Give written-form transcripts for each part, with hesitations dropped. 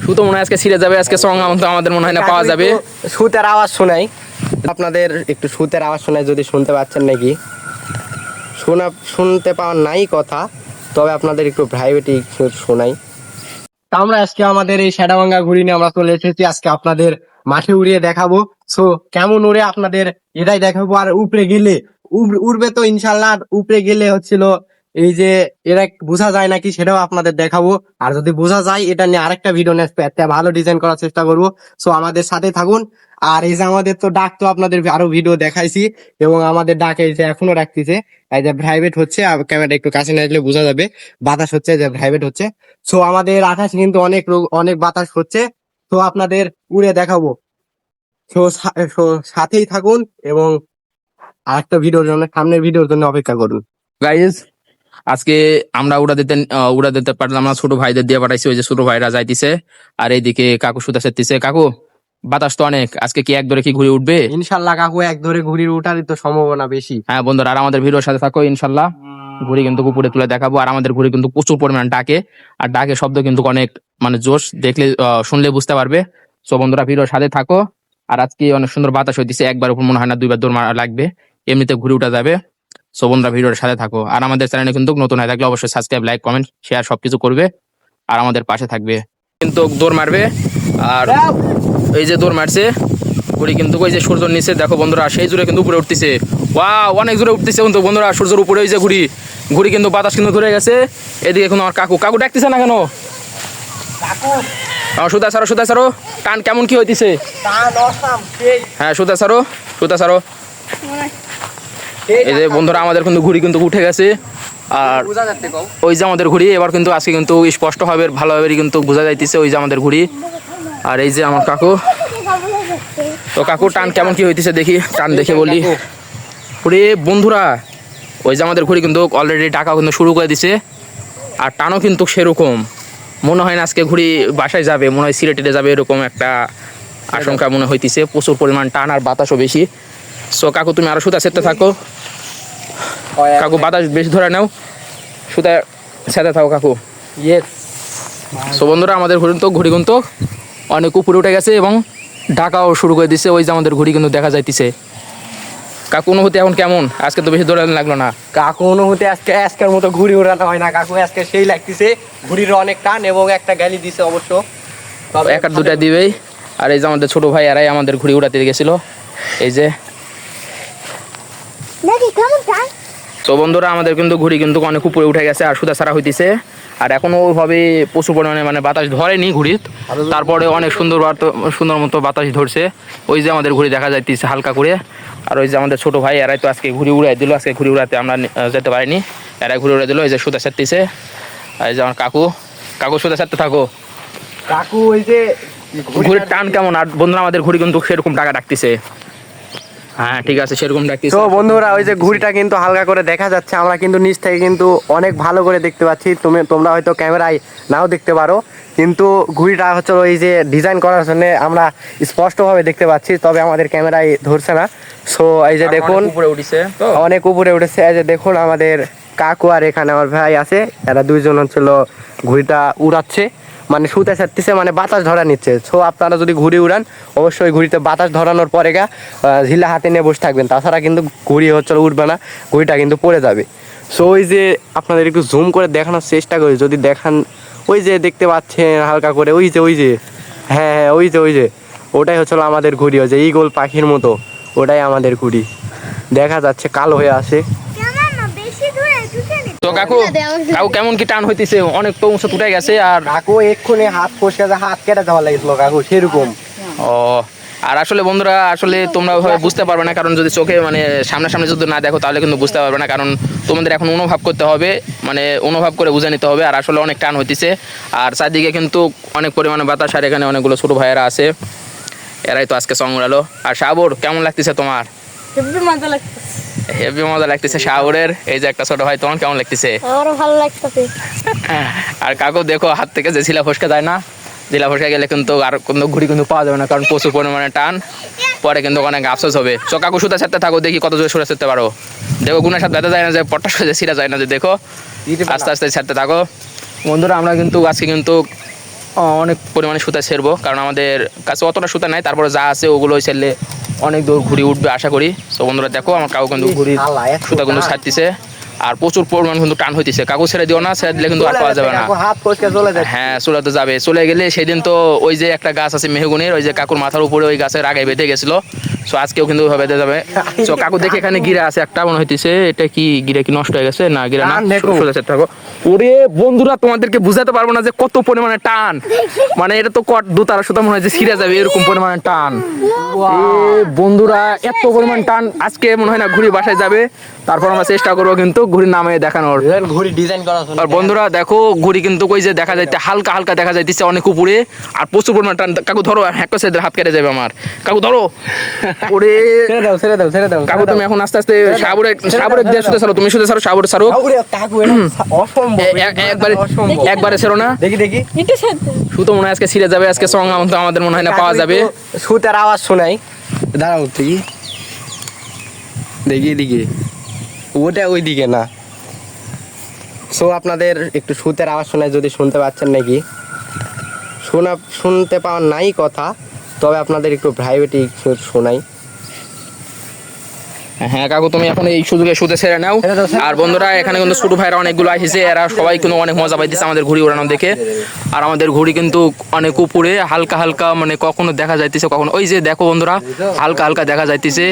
সুতো মনে হয় আজকে ছিঁড়ে যাবে, আজকে সং আমাদের মনে হয় না পাওয়া যাবে। সুতের আওয়াজ শোনাই আপনাদের, একটু সুতের আওয়াজ শোনাই, যদি শুনতে পাচ্ছেন নাকি। শুনতে পাওয়ার নাই কথা, তবে আপনাদের একটু প্রাইভেটই শোনাই। তা আমরা আজকে আমাদের এই শ্যাডাভাঙ্গা ঘুড়ি নিয়ে আমরা চলে এসেছি আজকে আপনাদের মাঠে উড়িয়ে দেখাবো। সো কেমন উড়ে আপনাদের এটাই দেখাবো। আর উপরে গেলে উড়বে তো ইনশাল্লাহ। উপরে গেলে হচ্ছিল এই যে এরা বোঝা যায় নাকি সেটাও আপনাদের দেখাবো। আর যদি বোঝা যায় এটা নিয়ে আরেকটা ভিডিও নেক্সট একটা ভালো ডিজাইন করার চেষ্টা করবো। সো আমাদের সাথে থাকুন। আর এই যে আমাদের তো ডাক তো আপনাদের আরো ভিডিও দেখাইছি, এবং আমাদের ডাক এই যে এখনো রাখতেছে। এই যে প্রাইভেট হচ্ছে, ক্যামেরা একটু কাছে নিয়ে আসলে বোঝা যাবে বাতাস হচ্ছে, যে প্রাইভেট হচ্ছে। সো আমাদের আকাশ কিন্তু অনেক বাতাস হচ্ছে। তো আপনাদের উড়ে দেখাবো। তো সাথেই থাকুন এবং আরেকটা ভিডিওর জন্য, সামনের ভিডিওর জন্য অপেক্ষা করুন। গাইজ আজকে আমরা উড়া দিতে পারলাম না, ছোট ভাইদের দিয়ে পাঠাইছি, ওই যে ছোট ভাইরা যাইতেছে। আর এইদিকে কাকু সুতা সেরতেছে। কাকু বাতাস তো অনেক, আজকে কি এক ধরে কি ঘুরে উঠবে? ইনশাল্লাহ কাকু এক ধরে ঘুড়ির ওঠারই তো সম্ভাবনা বেশি। হ্যাঁ বন্ধুরা, আর আমাদের ভিডিওর সাথে থাকো ইনশাল্লাহ। ঘুড়ি কিন্তু উপরে তুলে দেখাবো। আর আমাদের ঘুড়ি কিন্তু প্রচুর পরিমাণ ডাকে, আর ডাকে শব্দ কিন্তু অনেক মানে জোশ, দেখলে শুনলে বুঝতে পারবে। সো বন্ধুরা ভিডিওর সাথে থাকো। আর আজকে অনেক সুন্দর বাতাস হইতেছে, একবার উপর মনে হয় না দুইবার দৌড় মারা লাগবে, এমনিতে ঘুরে উঠা যাবে। সো বন্ধুরা ভিডিওর সাথে থাকো। আর আমাদের চ্যানেলে কিন্তু নতুন হয়ে থাকলে অবশ্যই সাবস্ক্রাইব, লাইক, কমেন্ট, শেয়ার সবকিছু করবে, আর আমাদের পাশে থাকবে। কিন্তু দৌড় মারবে। আর এই যে দৌড় মারছে ঘুড়ি, কিন্তু ওই যে সূর্যর নিচে দেখো বন্ধুরা, সেই জোরে কিন্তু উপরে উঠতেছে। ওয়াও, অনেক জোরে উঠতেছে কিন্তু বন্ধুরা, সূর্যের উপরে ওই যে ঘুড়ি কিন্তু বাতাস কিন্তু ধরে গেছে। এদিকে এখন আমার কাকু ডাকতেছে না কেন? সুতা ছাড়ো, টান কেমন কি হইতেছে? হ্যাঁ সুতা ছাড়ো। এই যে বন্ধুরা আমাদের কিন্তু ঘুড়ি কিন্তু উঠে গেছে। আর ওই যে আমাদের ঘুড়ি এবার কিন্তু আজকে কিন্তু স্পষ্ট ভাবে ভালোভাবে কিন্তু বোঝা যাইতেছে, ওই যে আমাদের ঘুড়ি। আর এই যে আমার কাকু। তো কাকু টান কেমন কি হইতেছে দেখি, টান দেখে বলি। ঘুড়ি বন্ধুরা, ওই যে আমাদের ঘুড়ি কিন্তু অলরেডি টাকা কিন্তু শুরু করে দিছে। আর টানও কিন্তু সেরকম মনে হয় না আজকে ঘুড়ি বাসায় যাবে, মনে হয় সিলেটে যাবে, এরকম একটা আশঙ্কা মনে হইতেছে। প্রচুর পরিমাণ টান আর বাতাসও বেশি। সো কাকু তুমি আরো সুতা সেরতে থাকো। কাকু বাতাস বেশি ধরে নাও, সুতা সেরতে থাকো কাকু। সো বন্ধুরা আমাদের ঘুড়ি কিন্তু অনেক উপরে উঠে গেছে এবং ঢাকাও শুরু করে দিছে। ওই যে আমাদের ঘুড়ি কিন্তু দেখা যাইতেছে। কাকু অনুভূতি এখন কেমন? আজকে তো বেশি দৌড়ানো লাগলো না। কাকু অনুভূতি আজকের মতো ঘুড়ি উড়ানো হয় না কাকু, আজকে সেই লাগতেছে। ঘুড়ির অনেক টান এবং একটা গালি দিছে অবশ্য, এক আর দুটা দিবেই। আর এই যে আমাদের ছোট ভাই এরাই আমাদের ঘুড়ি উড়াতে গেছিল। এই যে তো বন্ধুরা আমাদের কিন্তু ঘুড়ি কিন্তু অনেক উপরে উঠে গেছে আর সুতা ছাড়া হইতেছে। আর এখনো ওইভাবে প্রচুর পরিমাণে মানে বাতাস ধরেনি ঘুড়ির, তারপরে অনেক সুন্দর মতো বাতাস ধরছে। ওই যে আমাদের ঘুড়ি দেখা যাইতেছে হালকা করে। আর ওই যে আমাদের ছোট ভাই এরাই তো আজকে ঘুড়ি উড়াই দিল, আজকে ঘুড়ি উড়াতে আমরা যেতে পারিনি, এরাই ঘুড়ি উড়াই দিল। এই যে সুতা ছাড়তেছে। আর এই যে আমার কাকু সুতা ছাড়তে থাকো কাকু। ওই যে ঘুড়ির টান কেমন? আর বন্ধুরা আমাদের ঘুড়ি কিন্তু সেরকম টাকা ডাকতেছে। হ্যাঁ ঠিক আছে, সেরকম ডাকতেছে। তো বন্ধুরা ওই যে ঘুড়িটা কিন্তু হালকা করে দেখা যাচ্ছে, আমরা কিন্তু নিচ থেকে কিন্তু অনেক ভালো করে দেখতে পাচ্ছি। তোমরা হয়তো ক্যামেরায় নাও দেখতে পারো, কিন্তু ঘুড়িটা হচ্ছে ওই যে ডিজাইন করার জন্য আমরা স্পষ্টভাবে দেখতে পাচ্ছি, তবে আমাদের ক্যামেরায় ধরছে না। সো এই যে দেখুন অনেক উপরে উঠেছে। এই যে দেখুন আমাদের কাকু আর এখানে আমার ভাই আছে, এরা দুইজন হচ্ছিল ঘুড়িটা উড়াচ্ছে, মানে সুতা ছাড়তেছে, মানে বাতাস ধরা নিচ্ছে। সো আপনারা যদি ঘুড়ি উড়ান অবশ্যই ঘুড়িতে বাতাস ধরানোর পরে ঝিলা হাতে নিয়ে বসে থাকবেন, তাছাড়া কিন্তু ঘুড়ি হচ্ছে উঠবে না, ঘুড়িটা কিন্তু পড়ে যাবে। সো ওই যে আপনাদের একটু জুম করে দেখানোর চেষ্টা করি, যদি দেখান ওই যে দেখতে পাচ্ছেন হালকা করে, ওই যে হ্যাঁ ওই যে ওটাই হচ্ছিল আমাদের ঘুড়ি, ওই যে ঈগল পাখির মতো, ওটাই আমাদের ঘুড়ি দেখা যাচ্ছে, কালো হয়ে আসে। তো কাকু কেমন কি টান হইতেছে? অনেক তো উঁচু উঠে গেছে। আর কাকু এক্ষুনি হাত ফসকে হাত কেটে দেওয়া লাগছিল কাকু, সেরকম। ও আর আসলে বন্ধুরা আসলে তোমরা ওইভাবে বুঝতে পারবে না, কারণ যদি চোখে মানে সামনাসামনি যদি না দেখো তাহলে কিন্তু বুঝতে পারবে না, কারণ তোমাদের এখন অনুভব করতে হবে, মানে অনুভব করে বুঝে নিতে হবে। আর আসলে অনেক টান হইতেছে, আর চারদিকে কিন্তু অনেক পরিমাণে বাতাস, আর এখানে অনেকগুলো ছোট ভাইয়েরা আছে, এরাই তো আজকে সং উড়ালো। আর সাবর কেমন লাগতেছে তোমার? হেভি মজা লাগতেছে সাগরের। এই যে একটা ছোট ভাই, তোমার কেমন লাগতেছে? আমারও ভালো লাগতেছে। আর কাকু দেখো হাত থেকে যে ঝিলা ফসকে যায় না, ঝিলা ফসকে গেলে কিন্তু আর কোনো ঘুড়ি কিন্তু পাওয়া যাবে না, কারণ প্রচুর পরিমাণে টান, পরে কিন্তু অনেক আফসোস হবে। তো কাকু সুতা ছাড়তে থাকো, দেখি কত জোরে সুরে ছাড়তে পারো। দেখো গুনার সাথে ব্যথা যায় না, যে পট্টা ছিঁড়া যায় না, যে দেখো আস্তে আস্তে ছাড়তে থাকো। বন্ধুরা আমরা কিন্তু আজকে কিন্তু অনেক পরিমাণে সুতা ছেড়বো, কারণ আমাদের কাছে অতটা সুতা নাই, তারপরে যা আছে ওগুলো ছেড়লে অনেক দূর ঘুড়ি উঠবে আশা করি। তো বন্ধুরা দেখো আমার কাকু কিন্তু ঘুড়ির সুতা কিন্তু ছাড়তেছে, আর প্রচুর পরিমাণ কিন্তু টান হইতেছে। কাকু ছেড়ে দিও না, ছেড়ে দিলে কিন্তু আর পাওয়া যাবে না। হাত ফসকে চলে যায়। হ্যাঁ চলে তো যাবে, চলে গেলে সেদিন তো ওই যে একটা গাছ আছে মেহগুনির, ওই যে কাকুর মাথার উপরে ওই গাছের আগে বেঁধে গেছিল। সো আজকেও কিন্তু বেঁধে যাবে। সো কাকু দেখে এখানে গিরা আছে একটা মনে হইতেছে, এটা কি গিরা কি নষ্ট হয়ে গেছে? না গিরা না, সোজা সেট থাকো। ওরে বন্ধুরা তোমাদেরকে বুঝাতে পারবো না যে কত পরিমাণে টান, মানে এটা তো কট দুতারা সুতা মনে হয় যে ছিঁড়ে যাবে এরকম পরিমাণে টান। বন্ধুরা এত পরিমাণ টান, আজকে মনে হয় না ঘুড়ি বাসায় যাবে। তারপর আমরা চেষ্টা করবো কিন্তু ঘুড়ি নামে দেখানোর। ঘুড়ি ডিজাইন করা আছে। আর বন্ধুরা দেখো ঘুড়ি কিন্তু ওই যে দেখা যাইতে হালকা হালকা দেখা যাইতেছে অনেক উপরে, আর প্রচুর পরিমাণ টান। কাকু ধরো, হ্যাঁ কাছে হাত কেটে যাবে আমার। কাকু ধরো, ওরে ছেড়ে দাও। কাকু তুমি এখন আস্তে আস্তে সাবরে দিয়ে শুতে ছাড়ো, তুমি শুতে ছাড়ো, সাবরে ছাড়ো। কাকু এটা অসম্ভব, একবারে ছেড়ো না। দেখি সুতো মনে হয় আজকে ছিঁড়ে যাবে, আজকে সং আমাদের মনে হয় না পাওয়া যাবে। সুতার আওয়াজ শোনাই, দাঁড়াও দেখি এদিকে, ওটা ওই দিকে না। সো আপনাদের একটু সুতের আওয়াজ শোনায়, যদি শুনতে পাচ্ছেন নাকি। শুনতে পাওয়ার নাই কথা, তবে আপনাদের একটু প্রাইভেট শোনাই। হ্যাঁ কাকু তুমি এখন এই সুযোগে সুতে ছেড়ে নাও। আর বন্ধুরা এখানে কিন্তু ছোট ভাইরা অনেকগুলো আসছে, এরা সবাই কিন্তু অনেক মজা পাইতেছে আমাদের ঘুড়ি ওড়ানো দেখে। আর আমাদের ঘুড়ি কিন্তু অনেক উপরে, হালকা হালকা মানে কখনো দেখা যাইতেছে, কখনো ওই যে দেখো বন্ধুরা হালকা হালকা দেখা যাইতেছে,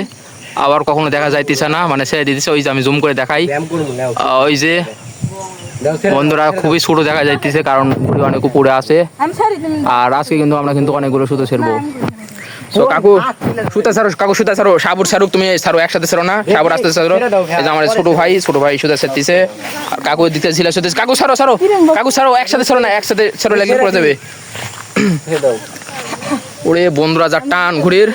আবার কখনো দেখা যাইতেছে না, মানে ছেড়ে দিতেছে। ওই যে আমি জুম করে দেখাই, ওই যে বন্ধুরা খুবই ছোট দেখা যাইতেছে, কারণ ঘুড়ি অনেক উপরে আছে। আর আজকে কিন্তু আমরা কিন্তু অনেকগুলো সুতো ছেড়বো। তো কাকু সুতা ছাড়ো, কাকু সুতা ছাড়ো, সাবুর ছাড়ুক, তুমি ছাড়ো, একসাথে ছাড়ো না, সাবুর আস্তে ছাড়ো। এই যে আমার ছোট ভাই সুতা ছাড়তেছে, আর কাকু দিতে ছিল সুতেছে। কাকু ছাড়ো কাকু ছাড়ো, একসাথে ছাড়ো না, একসাথে ছাড়ো লাগিয়ে পড়ে যাবে। ওরে বন্ধুরা যা টান ঘুড়ির,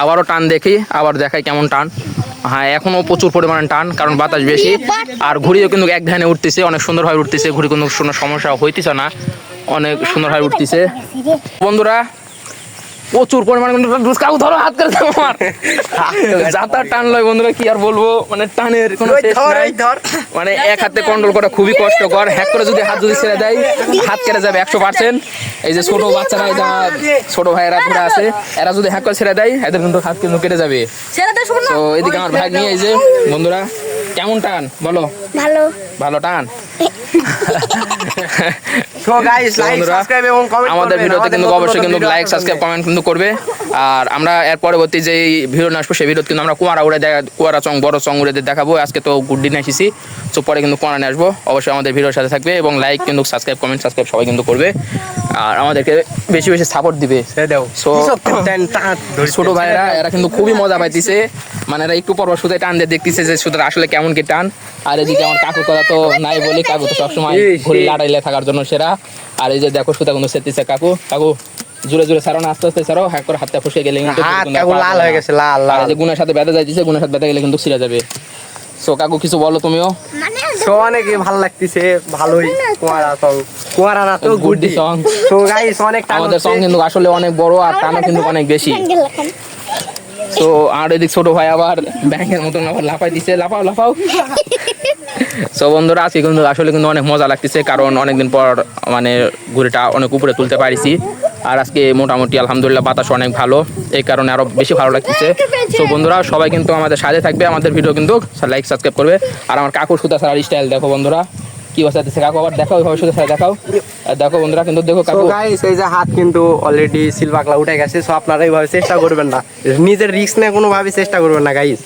আবারও টান দেখি, আবার দেখাই কেমন টান। হ্যাঁ এখনো প্রচুর পরিমাণে টান, কারণ বাতাস বেশি। আর ঘুড়িও কিন্তু এক ধানে উঠতেছে, অনেক সুন্দরভাবে উঠতেছে, ঘুড়ি কোনো সমস্যা হইতেছে না, অনেক সুন্দরভাবে উঠতেছে। বন্ধুরা প্রচুর পরিমাণে কাকু ধরো, হাত করে দাও আমার, যাতা টান লয় বন্ধুরা, কি আর বলবো, মানে টানের কোনো শেষ নাই। মানে এক হাতে কন্ট্রোল করা খুবই কষ্টকর, হ্যাক করে যদি হাত যদি ছেড়ে দেয় হাত কেটে যাবে 100%। এই যে ছোট বাচ্চারা, এই ছোট ভাইয়েরা ঘুরে আছে, এরা যদি হ্যাক করে ছেড়ে দেয় এদের কিন্তু হাত কিন্তু কেটে যাবে। তো এদিকে আমার ভাগ নিয়ে, এই যে বন্ধুরা কেমন টান বলো? ভালো টান। আমাদের ভিডিওতে কিন্তু অবশ্যই কিন্তু লাইক সাবস্ক্রাইব কমেন্ট কিন্তু করবে। আর আমরা এর পরবর্তী যে ভিডিও নিয়ে আসবো সেই ভিডিও কিন্তু আমরা কুয়ারা চং বড় চং উড়ে দেখাবো। আজকে তো গুড্ডি নিয়ে এসেছি, তো পরে কিন্তু কুয়ারা নিয়ে আসবো। অবশ্যই আমাদের ভিডিওর সাথে থাকবে এবং লাইক কিন্তু সাবস্ক্রাইব সবাই কিন্তু করবে, আর আমাদেরকে বেশি বেশি সাপোর্ট দিবে। ছোট ভাইরা এরা কিন্তু খুবই মজা পাইতেছে, মানে এরা একটু পর সুতায় টান দিয়ে দেখতেছে যে সুতার আসলে কেমন কি টান। আর এদিকে আমার কাকুর কথা তো নাই বলি, কাকু তো সবসময় ঘুরে লাড়াইলে থাকার জন্য সেরা। আর এই যে দেখো সুতা কিন্তু সেরতেছে কাকু জোরে জোরে ছাড়ো না, আস্তে আস্তে ছাড়ো, হ্যাক করে হাতটা ফসকে গেলে কিন্তু লাল হয়ে গেছে, লাল। আর এই যে গুণের সাথে বেঁধে যাইতেছে, গুণের সাথে বেঁধে গেলে কিন্তু ছিঁড়ে যাবে। সো কাকু কিছু বলো তুমিও। অনেক ভালো লাগতেছে, ভালোই। কুয়ারা না তো গুড্ডি সং। তো গাইস অনেক টান, আমাদের সং কিন্তু আসলে অনেক বড়, আর টানও কিন্তু অনেক বেশি। তো আর এদিক ছোট ভাই আবার ব্যাংকের মতন আবার লাফাই দিচ্ছে, লাফাও। সো বন্ধুরা আজকে কিন্তু আসলে কিন্তু অনেক মজা লাগতেছে, কারণ অনেকদিন পর মানে ঘুড়িটা অনেক উপরে তুলতে পারিছি। আর আজকে মোটামুটি আলহামদুলিল্লাহ বাতাস অনেক ভালো, এই কারণে আরো বেশি ভালো লাগতেছে। তো বন্ধুরা সবাই কিন্তু আমাদের সাথে থাকবে, আমাদের ভিডিও কিন্তু লাইক সাবস্ক্রাইব করবে। আর আমার কাকুর সুতা ছাড়ার স্টাইল দেখো বন্ধুরা, কি বাঁচাতেছে কাকু, আবার দেখাও ওইভাবে সুতা ছাড়া দেখাও। আর দেখো বন্ধুরা কিন্তু দেখো কাকু গাইস এই যে হাত কিন্তু অলরেডি সিলভাকলা উঠে গেছে। সো আপনারা এইভাবে চেষ্টা করবেন না, নিজের রিস্ক নিয়ে কোনোভাবে চেষ্টা করবেন না গাইস।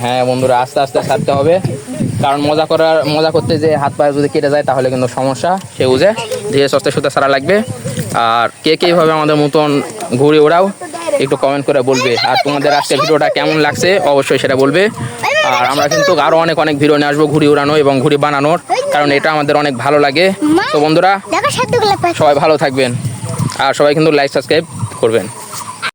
হ্যাঁ বন্ধুরা আস্তে আস্তে ছাড়তে হবে, কারণ মজা করতে যে হাত পায়ে যদি কেটে যায় তাহলে কিন্তু সমস্যা, সে বুঝে ধীরে সস্তে সুতা ছাড়া লাগবে। আর কে এইভাবে আমাদের মতন ঘুরে ওড়াও একটু কমেন্ট করে বলবে। আর তোমাদের আজকের ভিডিওটা কেমন লাগছে অবশ্যই সেটা বলবে। আর আমরা কিন্তু আরো অনেক ভিডিও নিয়ে আসবো ঘুড়ি ওড়ানো এবং ঘুড়ি বানানোর, কারণ এটা আমাদের অনেক ভালো লাগে। তো বন্ধুরা সবাই ভালো থাকবেন, আর সবাই কিন্তু লাইক সাবস্ক্রাইব করবেন।